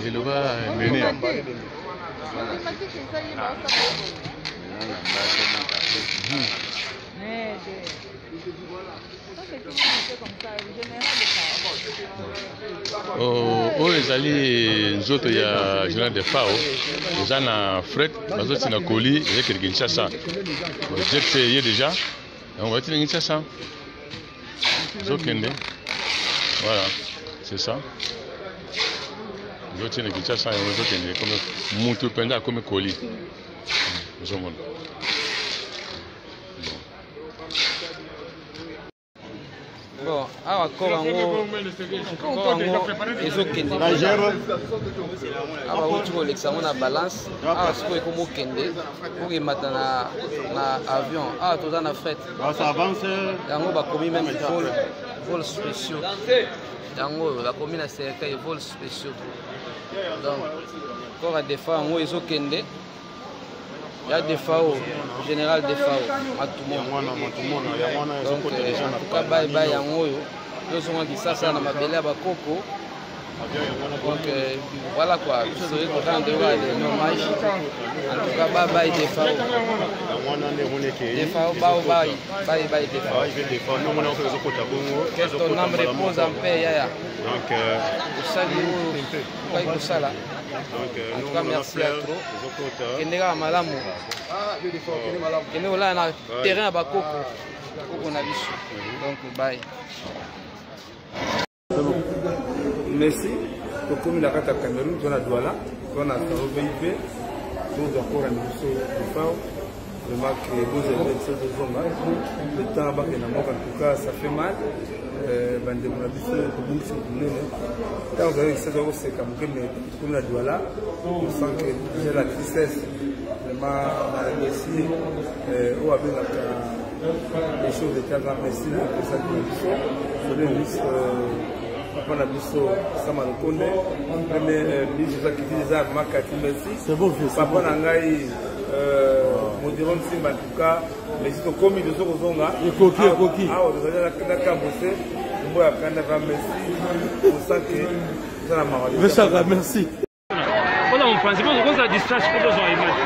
Et le va mener. Oh, ezali nzoto ya général de FAO eza na fret bazoti na colis ezekende Kinshasa jet ye déjà on va tirer Kinshasa zokende voilà c'est ça zoti na Kinshasa on zokende comme mutu penda comme colis zomona. Bon, awa korango ezokende awa uti kolekisa ngo na balance awa sikoyo ekomi okende okemata na avion awa toza na fret yango bakomi même vol spéciaux yango bakomi na cercueil vol spéciaux donc kora defa yango ezokende ya DFAO, général DFAO, Matumona. Donc, en tout cas, bye yango yo. Yo songa kisasa na mabele ya bakoko. Donc, voilà quoi. Je suis content de voir les hommages. En tout cas, bye DFAO. DFAO, bye DFAO. Que ton âme repose en paix, Yaya. Donc, salut, Sala. En tout cas, merci à trop. Kendega malamu. Kende ola na terrain à bakoko. Koko na biso. Donc bye. Merci. Comme la carte Cameroun, on a Douala, on a VIP, nous encore un morceau de FAO. Je remarque que vous avez de zone. Le temps en tout cas, ça fait mal. Quand vous avez cette chose, c'est comme la Douala, on sent que j'ai la tristesse. Vraiment, merci. Où avec les choses de terre, merci pour ça que je le ministre. Papa Nabiso, Samanokone, premier ministre qui dit déjà Makati, merci. C'est bon, Papa Nangaï, Modiron Simba, en tout cas, mais c'est au commis de Zogozonga. Et Koki. Ah, vous avez la Kambosé, vous avez la merci. Pour ça que c'est la maladie. Merci. Voilà, on pense que la distance que nous avons imagé.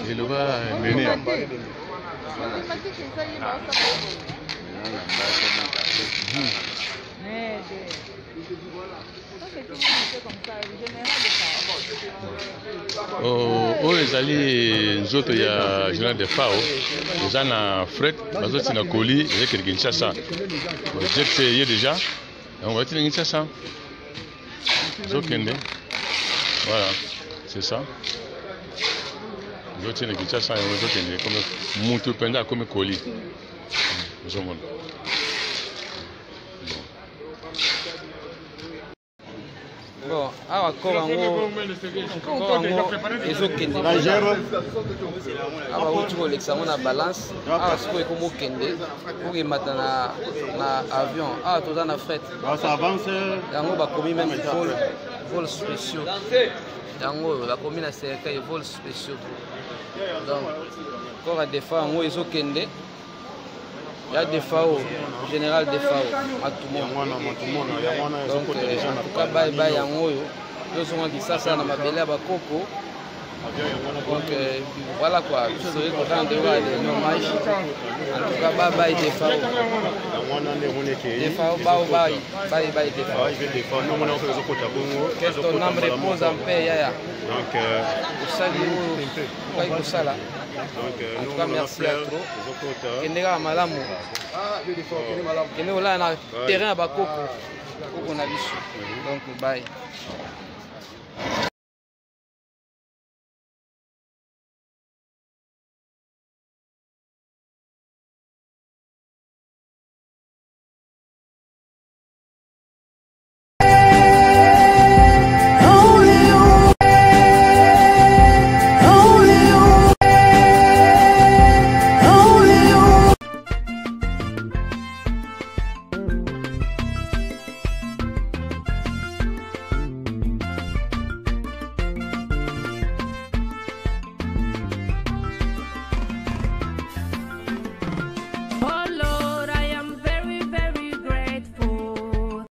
Et le va mener. Oh, ezali nzoto ya général de FAO eza na fret bazoti na colis ezekende Kinshasa jet ye déjà on va tirer Kinshasa zokende voilà c'est ça zoti na Kinshasa on zokende comme mutu penda comme colis zomona. Bon, awa korango ezokende awa uti kolekisa ngo na balance awa sikoyo ekomi okende okemata na avion awa toza na fret yango bakomi même vol spéciaux yango bakomi na cercueil vol spéciaux donc kora defa yango ezokende ya DFAO, général DFAO, Matumona. Donc, en tout cas, bye yango yo. Yo songa kisasa na mabele ya bakoko. Donc voilà quoi, je suis content de voir les hommages. En tout cas, bye des FAO. Des FAO, bye. Que ton âme repose en paix, Yaya. Donc, salut, Sala. En tout cas, merci à toi. Kendega Malamu. Kendega là, terrain à Bakoko. Donc, bye.